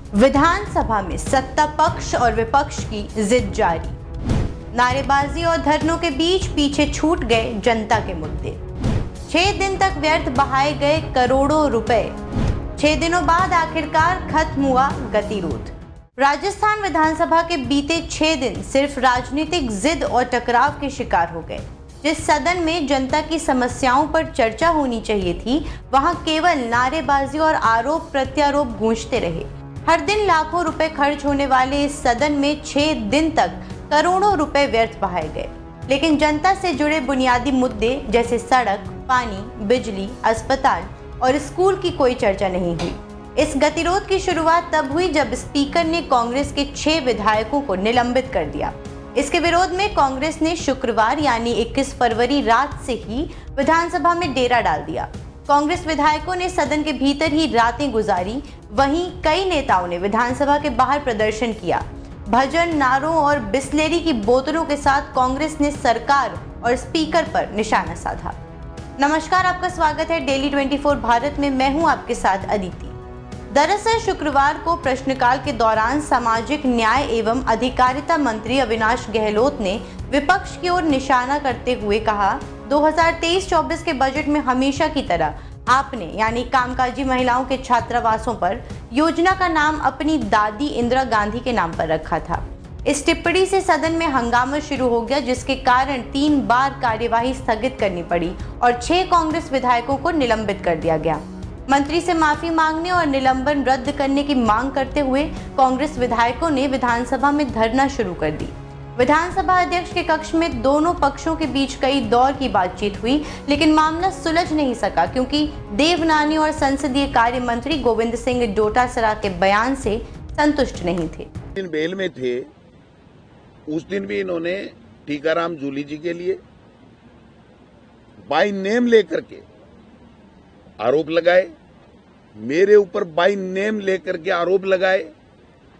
विधानसभा में सत्ता पक्ष और विपक्ष की जिद जारी। नारेबाजी और धरनों के बीच पीछे छूट गए जनता के मुद्दे। 6 दिन तक व्यर्थ बहाए गए करोड़ों रुपए। 6 दिनों बाद आखिरकार खत्म हुआ गतिरोध। राजस्थान विधानसभा के बीते 6 दिन सिर्फ राजनीतिक जिद और टकराव के शिकार हो गए। जिस सदन में जनता की समस्याओं पर चर्चा होनी चाहिए थी, वहां केवल नारेबाजी और आरोप प्रत्यारोप गूंजते रहे। हर दिन लाखों रुपए खर्च होने वाले इस सदन में 6 दिन तक करोड़ों रुपए व्यर्थ बहाए गए, लेकिन जनता से जुड़े बुनियादी मुद्दे जैसे सड़क, पानी, बिजली, अस्पताल और स्कूल की कोई चर्चा नहीं हुई। इस गतिरोध की शुरुआत तब हुई जब स्पीकर ने कांग्रेस के 6 विधायकों को निलंबित कर दिया। इसके विरोध में कांग्रेस ने शुक्रवार यानी 21 फरवरी रात से ही विधानसभा में डेरा डाल दिया। कांग्रेस विधायकों ने सदन के भीतर ही रातें गुजारी। वहीं कई नेताओं ने विधानसभा के बाहर प्रदर्शन किया। भजन, नारों और बिस्लेरी की बोतलों के साथ कांग्रेस ने सरकार और स्पीकर पर निशाना साधा। नमस्कार, आपका स्वागत है डेली 24 भारत में। मैं हूं आपके साथ अदिति। दरअसल शुक्रवार को प्रश्नकाल के दौरान सामाजिक न्याय एवं अधिकारिता मंत्री अविनाश गहलोत ने विपक्ष की ओर निशाना करते हुए कहा, 2023-24 के बजट में हमेशा की तरह आपने यानी कामकाजी महिलाओं के छात्रावासों पर योजना का नाम अपनी दादी इंदिरा गांधी के नाम पर रखा था। इस टिप्पणी से सदन में हंगामा शुरू हो गया, जिसके कारण 3 बार कार्यवाही स्थगित करनी पड़ी और 6 कांग्रेस विधायकों को निलंबित कर दिया गया। मंत्री से माफी मांगने और निलंबन रद्द करने की मांग करते हुए कांग्रेस विधायकों ने विधानसभा में धरना शुरू कर दी। विधानसभा अध्यक्ष के कक्ष में दोनों पक्षों के बीच कई दौर की बातचीत हुई, लेकिन मामला सुलझ नहीं सका क्योंकि देवनानी और संसदीय कार्य मंत्री गोविंद सिंह डोटासरा के बयान से संतुष्ट नहीं थे। दिन बेल में थे, उस दिन भी इन्होंने टीकाराम जूली जी के लिए बाय नेम लेकर के आरोप लगाए, मेरे ऊपर बाय नेम लेकर के आरोप लगाए।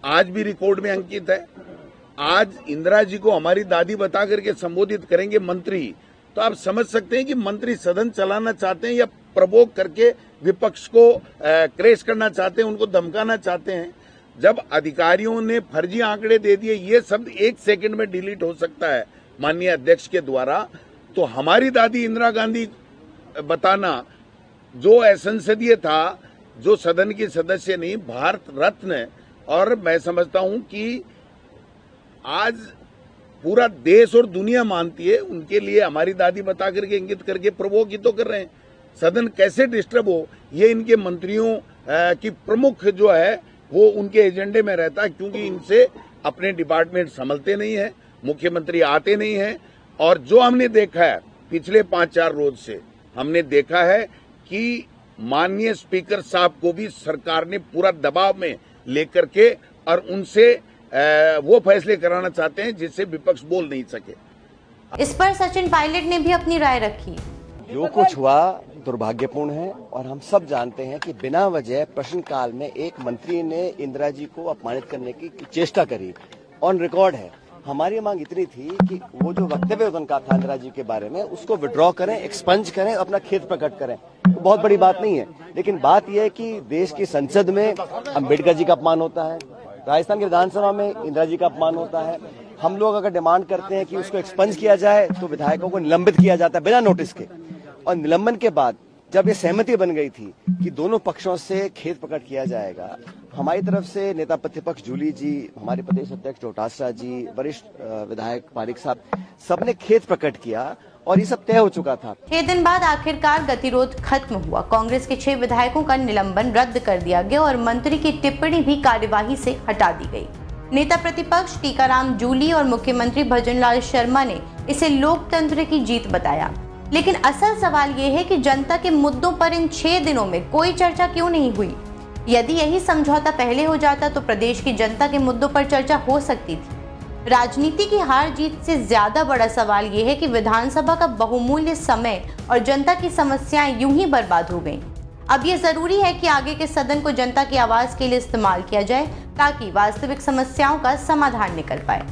आज भी रिकॉर्ड में अंकित है। आज इंदिरा जी को हमारी दादी बता करके संबोधित करेंगे मंत्री, तो आप समझ सकते हैं कि मंत्री सदन चलाना चाहते हैं या प्रवोक करके विपक्ष को क्रेश करना चाहते हैं, उनको धमकाना चाहते हैं। जब अधिकारियों ने फर्जी आंकड़े दे दिए, ये शब्द 1 सेकंड में डिलीट हो सकता है माननीय अध्यक्ष के द्वारा, तो हमारी दादी इंदिरा गांधी बताना जो असंसदीय था, जो सदन की सदस्य नहीं, भारत रत्न। और मैं समझता हूं कि आज पूरा देश और दुनिया मानती है, उनके लिए हमारी दादी बता करके इंगित करके प्रवोक ही तो कर रहे हैं। सदन कैसे डिस्टर्ब हो, ये इनके मंत्रियों की प्रमुख जो है वो उनके एजेंडे में रहता है, क्योंकि इनसे अपने डिपार्टमेंट संभलते नहीं है, मुख्यमंत्री आते नहीं है। और जो हमने देखा है पिछले 5-4 रोज से, हमने देखा है कि माननीय स्पीकर साहब को भी सरकार ने पूरा दबाव में लेकर के और उनसे वो फैसले कराना चाहते हैं जिससे विपक्ष बोल नहीं सके। इस पर सचिन पायलट ने भी अपनी राय रखी। जो कुछ हुआ दुर्भाग्यपूर्ण है और हम सब जानते हैं कि बिना वजह प्रश्नकाल में एक मंत्री ने इंदिरा जी को अपमानित करने की चेष्टा करी। ऑन रिकॉर्ड है। हमारी मांग इतनी थी कि वो जो वक्तव्य उनका था इंदिरा जी के बारे में, उसको विड्रॉ करें, एक्सपंज करें, अपना खेद प्रकट करें। तो बहुत बड़ी बात नहीं है, लेकिन बात यह है कि देश की संसद में अम्बेडकर जी का अपमान होता है, राजस्थान की विधानसभा में इंदिरा जी का अपमान होता है। हम लोग अगर डिमांड करते हैं कि उसको एक्सपंज किया जाए तो विधायकों को निलंबित किया जाता है बिना नोटिस के। और निलंबन के बाद जब ये सहमति बन गई थी कि दोनों पक्षों से खेद प्रकट किया जाएगा, हमारी तरफ से नेता प्रतिपक्ष जूली जी, हमारे प्रदेश अध्यक्ष डोटासरा जी, वरिष्ठ विधायक पारिक साहब, सबने खेद प्रकट किया और ये सब तय हो चुका था। 6 दिन बाद आखिरकार गतिरोध खत्म हुआ। कांग्रेस के 6 विधायकों का निलंबन रद्द कर दिया गया और मंत्री की टिप्पणी भी कार्यवाही से हटा दी गई। नेता प्रतिपक्ष टीकाराम जूली और मुख्यमंत्री भजनलाल शर्मा ने इसे लोकतंत्र की जीत बताया। लेकिन असल सवाल ये है कि जनता के मुद्दों पर इन 6 दिनों में कोई चर्चा क्यों नहीं हुई? यदि यही समझौता पहले हो जाता तो प्रदेश की जनता के मुद्दों पर चर्चा हो सकती थी। राजनीति की हार जीत से ज्यादा बड़ा सवाल ये है कि विधानसभा का बहुमूल्य समय और जनता की समस्याएं यूं ही बर्बाद हो गईं। अब ये जरूरी है कि आगे के सदन को जनता की आवाज के लिए इस्तेमाल किया जाए ताकि वास्तविक समस्याओं का समाधान निकल पाए।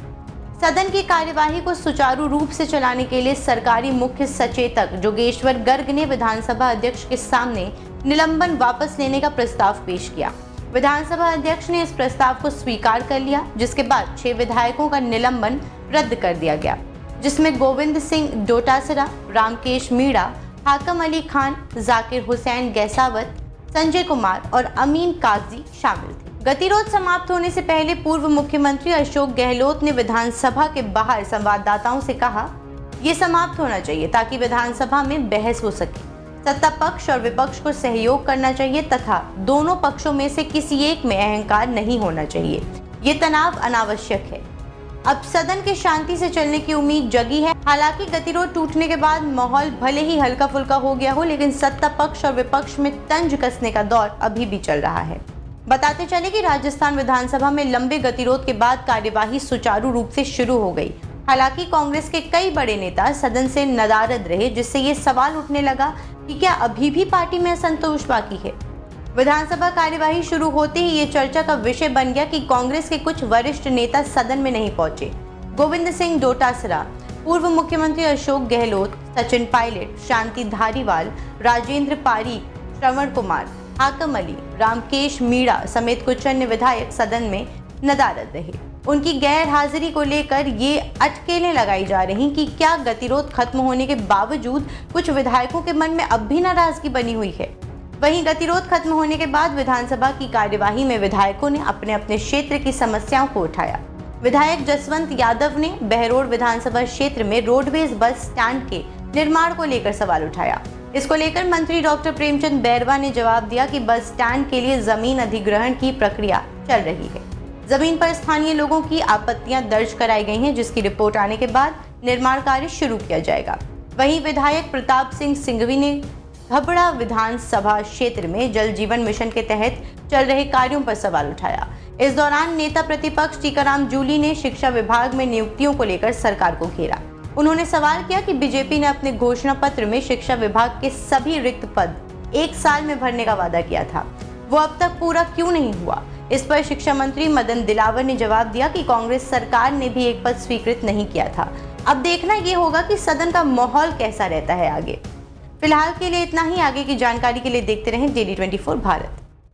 सदन की कार्यवाही को सुचारू रूप से चलाने के लिए सरकारी मुख्य सचेतक जोगेश्वर गर्ग ने विधानसभा अध्यक्ष के सामने निलंबन वापस लेने का प्रस्ताव पेश किया। विधानसभा अध्यक्ष ने इस प्रस्ताव को स्वीकार कर लिया, जिसके बाद 6 विधायकों का निलंबन रद्द कर दिया गया, जिसमें गोविंद सिंह डोटासरा, रामकेश मीणा, हाकम अली खान, जाकिर हुसैन गैसावत, संजय कुमार और अमीन काजी शामिल थे। गतिरोध समाप्त होने से पहले पूर्व मुख्यमंत्री अशोक गहलोत ने विधानसभा के बाहर संवाददाताओं से कहा, ये समाप्त होना चाहिए ताकि विधानसभा में बहस हो सके। सत्ता पक्ष और विपक्ष को सहयोग करना चाहिए तथा दोनों पक्षों में से किसी एक में अहंकार नहीं होना चाहिए। ये तनाव अनावश्यक है। अब सदन के शांति से चलने की उम्मीद जगी है। हालांकि गतिरोध टूटने के बाद माहौल भले ही हल्का फुल्का हो गया हो, लेकिन सत्ता पक्ष और विपक्ष में तंज कसने का दौर अभी भी चल रहा है। बताते चले कि राजस्थान विधानसभा में लंबे गतिरोध के बाद कार्यवाही सुचारू रूप से शुरू हो गई। हालांकि कांग्रेस के कई बड़े नेता सदन से नदारद रहे, जिससे ये सवाल उठने लगा कि क्या अभी भी पार्टी में असंतोष बाकी है। विधानसभा कार्यवाही शुरू होते ही ये चर्चा का विषय बन गया कि कांग्रेस के कुछ वरिष्ठ नेता सदन में नहीं पहुंचे। गोविंद सिंह डोटासरा, पूर्व मुख्यमंत्री अशोक गहलोत, सचिन पायलट, शांति धारीवाल, राजेंद्र पारीक, श्रवण कुमार, हाकम अली, रामकेश मीणा समेत कुछ अन्य विधायक सदन में नदारद रहे। उनकी गैर हाजिरी को लेकर ये अटकलें लगाई जा रही कि क्या गतिरोध खत्म होने के बावजूद कुछ विधायकों के मन में अब भी नाराजगी बनी हुई है। वहीं गतिरोध खत्म होने के बाद विधानसभा की कार्यवाही में विधायकों ने अपने अपने क्षेत्र की समस्याओं को उठाया। विधायक जसवंत यादव ने बहरोड विधानसभा क्षेत्र में रोडवेज बस स्टैंड के निर्माण को लेकर सवाल उठाया। इसको लेकर मंत्री डॉक्टर प्रेमचंद बैरवा ने जवाब दिया कि बस स्टैंड के लिए जमीन अधिग्रहण की प्रक्रिया चल रही है। जमीन पर स्थानीय लोगों की आपत्तियां दर्ज कराई गई हैं, जिसकी रिपोर्ट आने के बाद निर्माण कार्य शुरू किया जाएगा। वहीं विधायक प्रताप सिंह सिंघवी ने घबड़ा विधानसभा क्षेत्र में जल जीवन मिशन के तहत चल रहे कार्यों पर सवाल उठाया। इस दौरान नेता प्रतिपक्ष टीकाराम जूली ने शिक्षा विभाग में नियुक्तियों को लेकर सरकार को घेरा। उन्होंने सवाल किया कि बीजेपी ने अपने घोषणा पत्र में शिक्षा विभाग के सभी रिक्त पद 1 साल में भरने का वादा किया था, वो अब तक पूरा क्यों नहीं हुआ। इस पर शिक्षा मंत्री मदन दिलावर ने जवाब दिया कि कांग्रेस सरकार ने भी एक पद स्वीकृत नहीं किया था। अब देखना ये होगा कि सदन का माहौल कैसा रहता है आगे। फिलहाल के लिए इतना ही। आगे की जानकारी के लिए देखते रहें डेली 24 भारत।